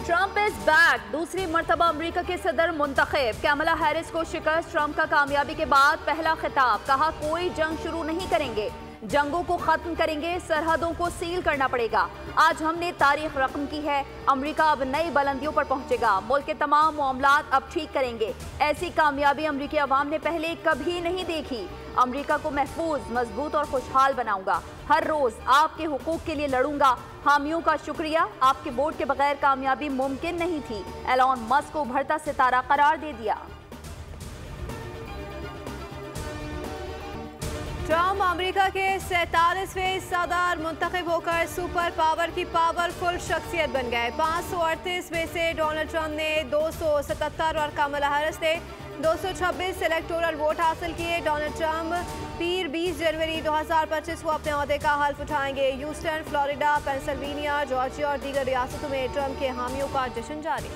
Trump is back. दूसरी मर्तबा America के सदर मुंतखब। कैमला हैरिस को शिकस्त। ट्रंप का कामयाबी के बाद पहला खिताब। कहा कोई जंग शुरू नहीं करेंगे, जंगों को खत्म करेंगे, सरहदों को सील करना पड़ेगा। आज हमने तारीख रकम की है। अमेरिका अब नई बुलंदियों पर पहुंचेगा। मुल्क के तमाम मामलात अब ठीक करेंगे। ऐसी कामयाबी अमेरिकी अवाम ने पहले कभी नहीं देखी। अमेरिका को महफूज, मजबूत और खुशहाल बनाऊंगा। हर रोज आपके हुकूक के लिए लड़ूंगा। हामियों का शुक्रिया, आपके वोट के बगैर कामयाबी मुमकिन नहीं थी। एलॉन मस्क को उभरता सितारा करार दे दिया। ट्रंप अमेरिका के 47वें सदर मुंतखब होकर सुपर पावर की पावरफुल शख्सियत बन गए। 538 में से डोनाल्ड ट्रंप ने 277 और कमला हैरिस ने 226 इलेक्टोरल वोट हासिल किए। डोनाल्ड ट्रंप पीर 20 जनवरी 2025 को अपने अहदे का हल्फ उठाएंगे। ह्यूस्टन, फ्लोरिडा, पेंसिल्वेनिया, जॉर्जिया और दीगर रियासतों में ट्रंप के हामियों का जश्न जारी।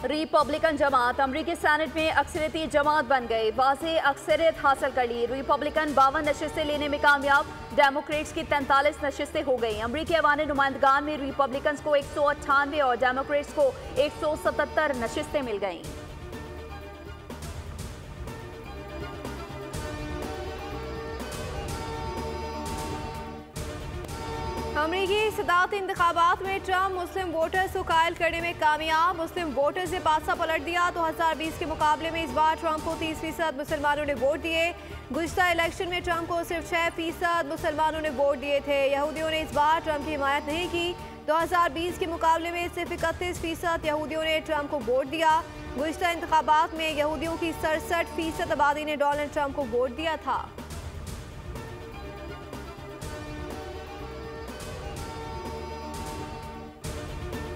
रिपब्लिकन जमात अमरीकी सेनेट में अक्सरियती जमात बन गई। वाज़ेह अक्सरियत हासिल कर ली। रिपब्लिकन 52 नशिस्तें लेने में कामयाब। डेमोक्रेट्स की 43 नशिस्तें हो गई। अमरीकी ऐवान नुमाइंदगान में रिपब्लिकन्स को 198 और डेमोक्रेट्स को 177 नशिस्तें मिल गईं। अमरीकी सदारती इंतखाबात में ट्रंप मुस्लिम वोटर्स को कायल करने में कामयाब। मुस्लिम वोटर्स ने पासा पलट दिया। 2020 के मुकाबले में इस बार ट्रंप को 30% मुसलमानों ने वोट दिए। गुज़िश्ता इलेक्शन में ट्रंप को सिर्फ 6% मुसलमानों ने वोट दिए थे। यहूदियों ने इस बार ट्रंप की हिमायत नहीं की। 2020 के मुकाबले में सिर्फ 31% यहूदियों ने ट्रंप को वोट दिया। गुज़िश्ता इंतखाबात में यहूदियों की 67% आबादी ने डोनाल्ड ट्रंप को वोट दिया था।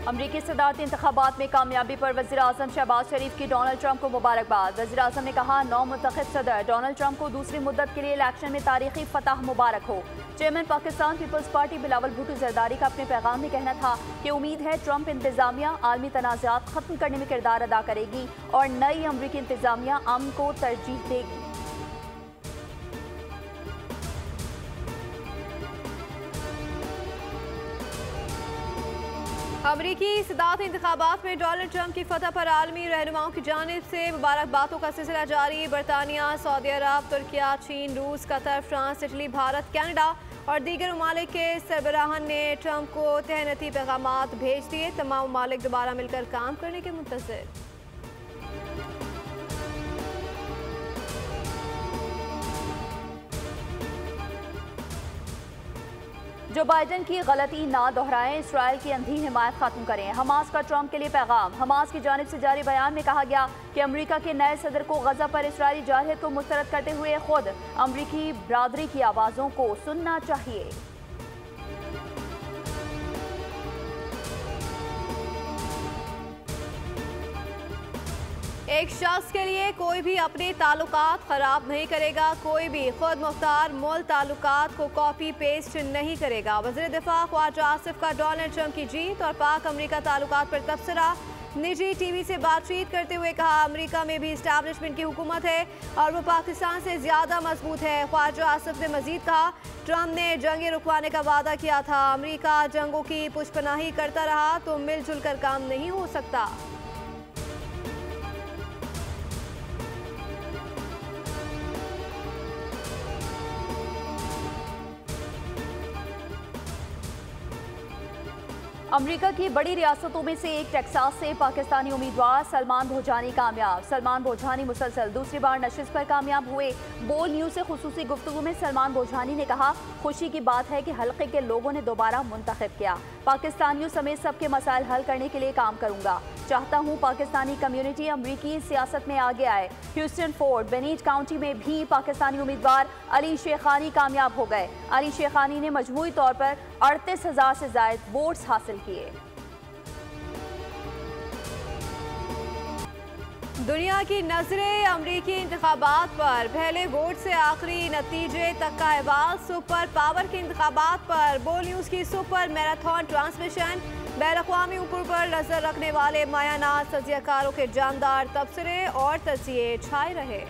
अमरीकी सदारती इंतखाबात में कामयाबी पर वज़ीर आज़म शहबाज शरीफ की डोनाल्ड ट्रंप को मुबारकबाद। वज़ीर आज़म ने कहा नौ मुंतखब सदर डोनाल्ड ट्रंप को दूसरी मुद्दत के लिए इलेक्शन में तारीखी फतह मुबारक हो। Chairman Pakistan Peoples Party Bilawal Bhutto Zardari का अपने पैगाम में कहना था कि उम्मीद है ट्रंप इंतजामिया आलमी तनाज़ात खत्म करने में किरदार अदा करेगी और नई अमरीकी इंतजामिया अमन को तरजीह देगी। अमरीकी सदारती इंतखाबात में डोनाल्ड ट्रंप की फतह पर आलमी रहनुमाओं की जानिब से मुबारकबादों का सिलसिला जारी। बरतानिया, सऊदी अरब, तुर्किया, चीन, रूस, Qatar, France, Italy, Bharat, Canada और दीगर ममालिक के सरबराहान ने ट्रंप को तहनीती पैगामात भेज दिए। तमाम ममालिक दोबारा मिलकर काम करने के मुंतज़िर। जो बाइडन की गलती ना दोहराएं, इसराइल की अंधी हिमायत खत्म करें। हमास का ट्रंप के लिए पैगाम। हमास की जानिब से जारी बयान में कहा गया कि अमेरिका के नए सदर को गजा पर इसराइली जारहियत को मुस्तरद करते हुए खुद अमेरिकी बरादरी की आवाज़ों को सुनना चाहिए। एक शख्स के लिए कोई भी अपने ताल्लुकात ख़राब नहीं करेगा। कोई भी खुद मुख्तार मूल ताल्लुकात को कॉपी पेस्ट नहीं करेगा। वज़ीर दिफा ख्वाजा आसिफ का डोनाल्ड ट्रंप की जीत और पाक अमरीका ताल्लुकात पर तबसरा। निजी टीवी से बातचीत करते हुए कहा अमरीका में भी इस्टेब्लिशमेंट की हुकूमत है और वो पाकिस्तान से ज़्यादा मजबूत है। ख्वाजा आसिफ ने मजीद कहा ट्रंप ने जंगें रुकवाने का वादा किया था। अमरीका जंगों की पुष्पनाही करता रहा तो मिलजुल कर काम नहीं हो सकता। अमेरिका की बड़ी रियासतों में से एक टेक्सास से पाकिस्तानी उम्मीदवार सलमान भोजानी कामयाब। सलमान भोजानी मुसलसल दूसरी बार नशिस्त पर कामयाब हुए। बोल न्यूज़ से खुसूसी गुफ्तगू में सलमान भोजानी ने कहा खुशी की बात है कि हल्के के लोगों ने दोबारा मुंतखब किया। पाकिस्तानियों समेत सबके मसाइल हल करने के लिए काम करूंगा। चाहता हूं पाकिस्तानी कम्युनिटी अमरीकी सियासत में आगे आए। ह्यूस्टन, फोर्ट बेनीट काउंटी में भी पाकिस्तानी उम्मीदवार अली शेखानी कामयाब हो गए। अली शेखानी ने मजमूई तौर पर 38,000 से ज्यादा वोट्स हासिल किए। दुनिया की नजरें अमरीकी इंतखाबात पर। पहले वोट से आखिरी नतीजे तक का अहवाल। सुपर पावर के इंतखाबात पर बोल न्यूज़ की सुपर मैराथन ट्रांसमिशन। बैन-अक़वामी उम्र पर नजर रखने वाले मायानाज तजियाकारों के जानदार तबसरे और तजिए छाए रहे।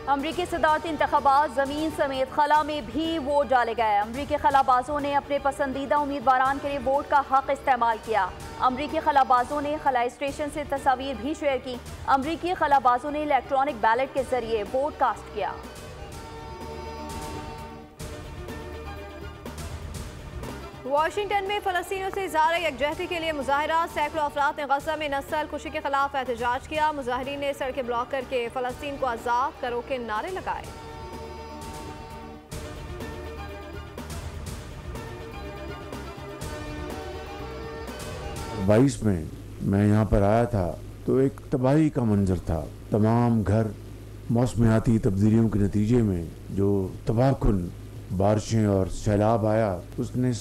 अमरीकी सदारती इंतखाबात जमीन समेत खला में भी वोट डाले गए। अमरीकी खलाबाजों ने अपने पसंदीदा उम्मीदवार के लिए वोट का हक इस्तेमाल किया। अमरीकी खलाबाजों ने खलाई स्टेशन से तस्वीर भी शेयर की। अमरीकी खलाबाजों ने इलेक्ट्रॉनिक बैलेट के जरिए वोट कास्ट किया। वाशिंगटन में फलस्तीनियों से इज़हार यकजहती के लिए मुजाहरा। सैकड़ों अफराद ने गज़ा में नस्ल खुशी के खिलाफ एहतजाज किया। मुजाहिरीन ने सड़कें ब्लॉक करके फलस्तीन को आज़ाद करो के नारे लगाए। बाईस में मैं यहाँ पर आया था तो एक तबाही का मंजर था। तमाम घर मौसमियाती तब्दीलियों के नतीजे में जो तबाहकुन बारिशें और सैलाब आया उसने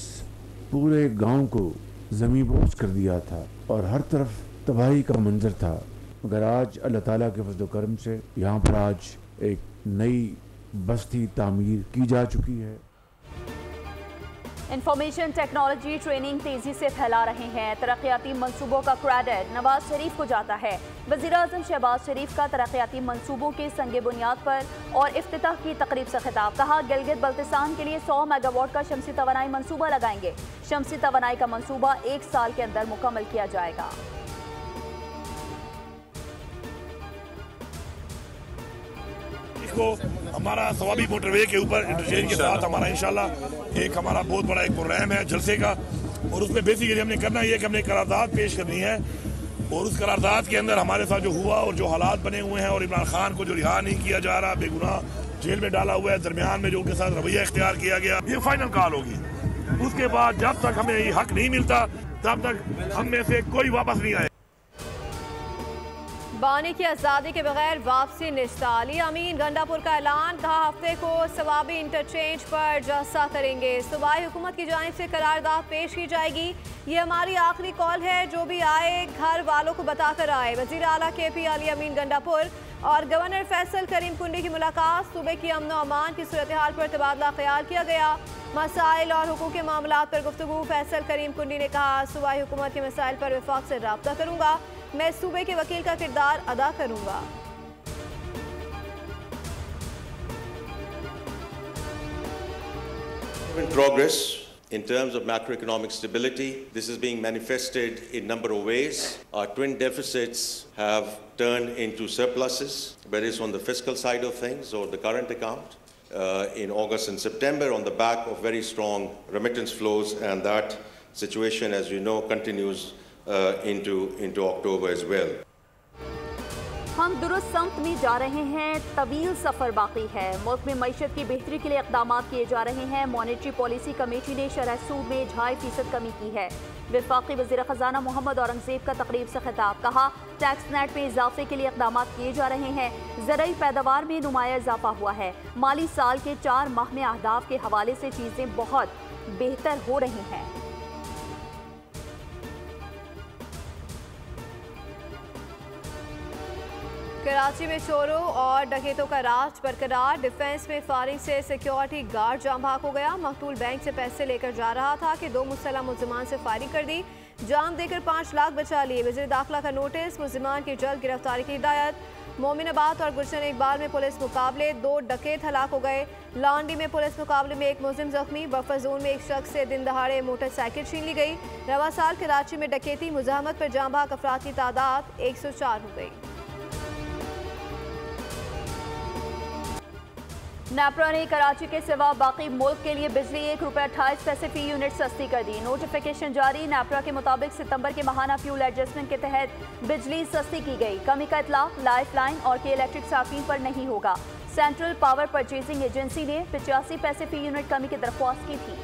पूरे गांव को ज़मींबोस कर दिया था और हर तरफ तबाही का मंजर था। मगर आज अल्लाह ताला के फज़ल करम से यहाँ पर आज एक नई बस्ती तामीर की जा चुकी है। इंफॉर्मेशन टेक्नोलॉजी ट्रेनिंग तेजी से फैला रहे हैं। तरक्याती मंसूबों का क्रेडिट नवाज शरीफ को जाता है। वज़ीर-ए-आज़म शहबाज शरीफ का तरक्याती मंसूबों के संगे बुनियाद पर और इफ्तिताह की तकरीब से खिताब। कहा, गिलगित बल्तिस्तान के लिए 100 मेगावाट का शमसी तवानाई मंसूबा लगाएंगे। शमसी तवानाई का मंसूबा 1 साल के अंदर मुकम्मल किया जाएगा। को हमारा सवाबी मोटरवे के ऊपर इंटरचेंज के साथ हमारा इंशाल्लाह एक हमारा बहुत बड़ा एक प्रोग्राम है जलसे का, और उसमें बेसिकली हमने करना ये कि हमने करारदाद पेश करनी है और उस करारदाद के अंदर हमारे साथ जो हुआ और जो हालात बने हुए हैं और इमरान खान को जो रिहा नहीं किया जा रहा, बेगुनाह जेल में डाला हुआ है, दरमियान में जो उनके साथ रवैया इख्तियार किया गया, ये फाइनल कॉल होगी। उसके बाद जब तक हमें ये हक नहीं मिलता तब तक हम में से कोई वापस नहीं आए। बानी की आज़ादी के बगैर वापसी निश्ता। अली अमीन गंडापुर का ऐलान। कहा, हफ्ते को सवाबी इंटरचेंज पर जलसा करेंगे। सूबाई हुकूमत की जानिब से करारदाद पेश की जाएगी। ये हमारी आखिरी कॉल है, जो भी आए घर वालों को बताकर आए। वज़ीर आला KP अली अमीन गंडापुर और गवर्नर फैसल करीम कुंडी की मुलाकात। सूबे की अमन और अमान की सूरत हाल पर तबादला ख्याल किया गया। मसाइल और हुकूक के मामलात पर गुफ्तगू। फैसल करीम कुंडी ने कहा, सूबाई हुकूमत के मसाइल पर वफाक से रब्ता करूँगा। मैं सूबे के वकील का किरदार अदा करूँगा। In progress in terms of macroeconomic stability. This is being manifested in a number of ways. Our twin deficits have turned into surpluses, whether it's on the fiscal side of things or the current account. In August and September on the back of very strong remittance flows, and that situation, as you know, continues into October as well. हम दुरुस्त समत में जा रहे हैं, तवील सफ़र बाकी है। मुल्क में मईशत की बेहतरी के लिए इक़दाम किए जा रहे हैं। मॉनेटरी पॉलिसी कमेटी ने शरह सूद में 2.5% कमी की है। वफाकी वज़ीर ख़ज़ाना मोहम्मद औरंगज़ेब का तकरीब से खिताब। कहा, टैक्स नेट में इजाफे के लिए इक़दाम किए जा रहे हैं। ज़राई पैदावार में नुमाया इजाफा हुआ है। माली साल के 4 माह में अहदाफ के हवाले से चीज़ें बहुत बेहतर हो रही हैं। कराची में चोरों और डकैतों का राज बरकरार। डिफेंस में फायरिंग से सिक्योरिटी गार्ड जाम भाग हो गया। मकतूल बैंक से पैसे लेकर जा रहा था कि 2 मुसल्लह मुल्ज़िमान से फायरिंग कर दी। जाम देकर 5 लाख बचा लिए। वज़ीर दाखिला का नोटिस। मुल्ज़िमान की जल्द गिरफ्तारी की हिदायत। मोमिनाबाद और गुलशन इकबाल में पुलिस मुकाबले, 2 डकैत हलाक हो गए। लांडी में पुलिस मुकाबले में 1 मुलजिम जख्मी। बफर जोन में एक शख्स से दिन दहाड़े मोटरसाइकिल छीन ली गई। रवा साल कराची में डकैती मुज़ाहमत पर जाम भाग अफराद की तादाद 104 हो गई। नेपरा ने कराची के सिवा बाकी मुल्क के लिए बिजली ₹1.28 फी यूनिट सस्ती कर दी। नोटिफिकेशन जारी। नेपरा के मुताबिक सितंबर के माहाना फ्यूल एडजस्टमेंट के तहत बिजली सस्ती की गई। कमी का इतलाक लाइफ लाइन और के इलेक्ट्रिक सार्फिन पर नहीं होगा। सेंट्रल पावर परचेजिंग एजेंसी ने 85 पैसे फी यूनिट कमी की दरख्वास्त की थी।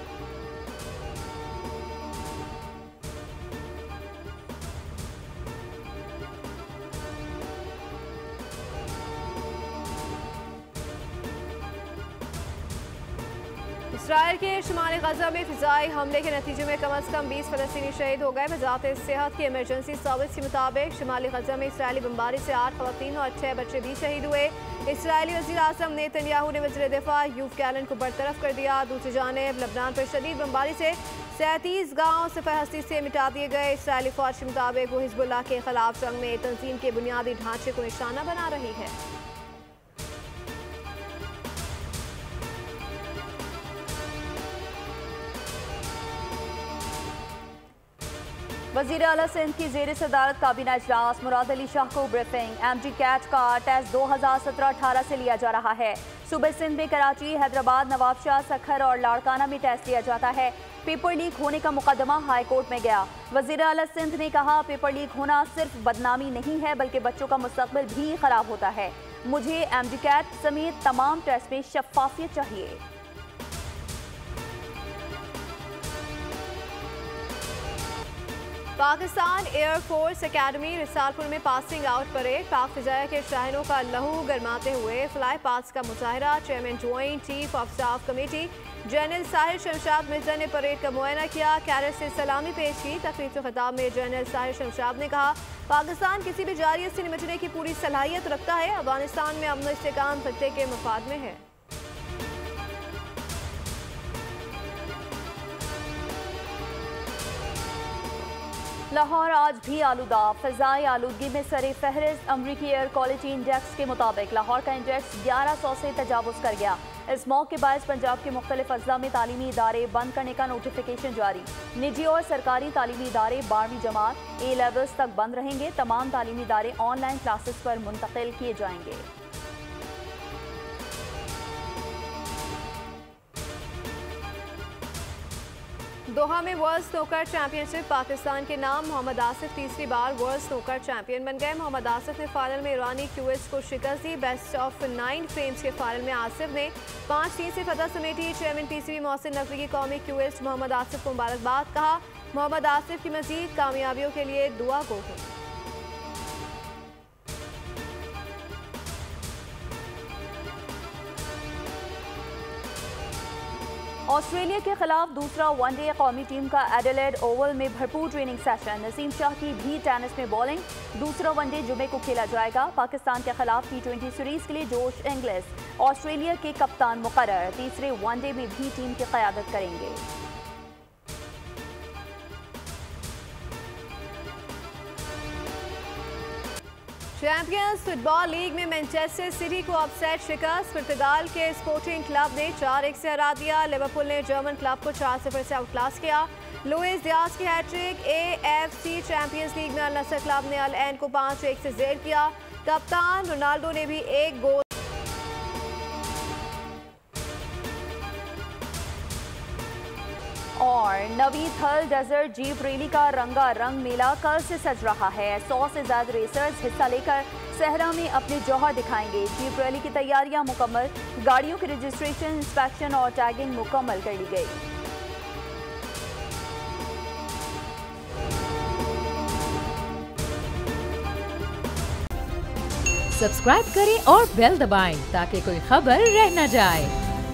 इसराइल के शुमाली गजा में फिजाई हमले के नतीजे में कम अज़ कम 20 फ़लस्तीनी शहीद हो गए। वज़ारत सेहत की इमरजेंसी सर्विस के मुताबिक शुमाली गजा में इसराइली बमबारी से 8 ख़वातीन और 6 बच्चे भी शहीद हुए। इसराइली वज़ीर-ए-आज़म नेतन्याहू ने वज़ीर दिफा यूव गैलेंट को बरतरफ कर दिया। दूसरी जानिब लबनान पर शदीद बमबारी से 37 गाँव सिफ़र हस्ती से मिटा दिए गए। इसराइली फ़ौज के मुताबिक वो हिज़्बुल्लाह के खिलाफ जंग में तंजीम के बुनियादी ढांचे को निशाना बना रही है। वजीर आला सिंध की जेर सदारत काबीना इजलास, मुराद अली शाह को ब्रीफिंग। MG कैट का टेस्ट 2017-18 से लिया जा रहा है। सूबे सिंध में कराची, हैदराबाद, नवाबशाह, सखर और लाड़काना में टेस्ट लिया जाता है। पेपर लीक होने का मुकदमा हाई कोर्ट में गया। वजीर आला सिंध ने कहा, पेपर लीक होना सिर्फ बदनामी नहीं है बल्कि बच्चों का मुस्तकबिल भी खराब होता है। मुझे MG कैट समेत तमाम टेस्ट में शफाफियत चाहिए। पाकिस्तान एयरफोर्स एकेडमी रिसालपुर में पासिंग आउट परेड। पाक फिजाया के शाहिनों का लहू गरमाते हुए फ्लाई पास का मुजाहरा। Chairman joint chief of staff committee general Sahir Shamshad Mirza ने परेड का मुआयना किया, कैडेट से सलामी पेश की। तकरीर से खिताब में जनरल साहिर शमशाद ने कहा, पाकिस्तान किसी भी जारियत से निपटने की पूरी सलाहियत रखता है। अफगानिस्तान में अमन इस्तेकाम खत्ते के मफाद में है। लाहौर आज भी आलूदा, फ़िज़ाई आलूदगी में सरे फहरिस्त। अमरीकी एयर क्वालिटी इंडेक्स के मुताबिक लाहौर का इंडेक्स 1100 से तजावुज़ कर गया। इस मौके के बाद पंजाब के मुख्तलिफ अज़ला में तालीमी इदारे बंद करने का नोटिफिकेशन जारी। निजी और सरकारी तालीमी इदारे 12वीं जमात A लेवल्स तक बंद रहेंगे। तमाम तालीमी इदारे ऑनलाइन क्लासेस पर मुंतकिल किए जाएंगे। दोहा में वर्ल्ड स्नूकर चैंपियनशिप पाकिस्तान के नाम। मोहम्मद आसिफ तीसरी बार वर्ल्ड स्नूकर चैंपियन बन गए। मोहम्मद आसिफ ने फाइनल में ईरानी क्यूएस को शिकस्त दी। बेस्ट ऑफ 9 फ्रेम्स के फाइनल में आसिफ ने 5-3 से फतह समेटी। चेयरमैन PCB मोहसिन नकवी की कौमी क्यूएस मोहम्मद आसिफ को मुबारकबाद। कहा, मोहम्मद आसिफ की मजीद कामयाबियों के लिए दुआ गो हूँ। ऑस्ट्रेलिया के खिलाफ दूसरा वनडे कौमी टीम का एडिलेड ओवल में भरपूर ट्रेनिंग सेशन। नसीम शाह की भी टेनिस में बॉलिंग। दूसरा वनडे जुमे को खेला जाएगा। पाकिस्तान के खिलाफ T20 सीरीज के लिए जोश इंग्लिस ऑस्ट्रेलिया के कप्तान मुकर्रर। तीसरे वनडे में भी टीम की क़यादत करेंगे। चैंपियंस फुटबॉल लीग में मैनचेस्टर सिटी को अपसेट शिकस्त। पुर्तगाल के स्पोर्टिंग क्लब ने 4-1 से हरा दिया। लिवरपूल ने जर्मन क्लब को 4-0 से आउटक्लास किया। लुइस डियाज की हैट्रिक। AFC चैंपियंस लीग में अल नसर क्लब ने अल ऐन को 5-1 से जेर किया। कप्तान रोनाल्डो ने भी एक गोल। और नवी थल डेजर्ट जीप रैली का रंगारंग मेला कल से सज रहा है। 100 से ज्यादा रेसर्स हिस्सा लेकर सहरा में अपने जौहर दिखाएंगे। जीप रैली की तैयारियां मुकम्मल। गाड़ियों की रजिस्ट्रेशन, इंस्पेक्शन और टैगिंग मुकम्मल कर ली गई। सब्सक्राइब करें और बेल दबाएं ताकि कोई खबर रह न जाए।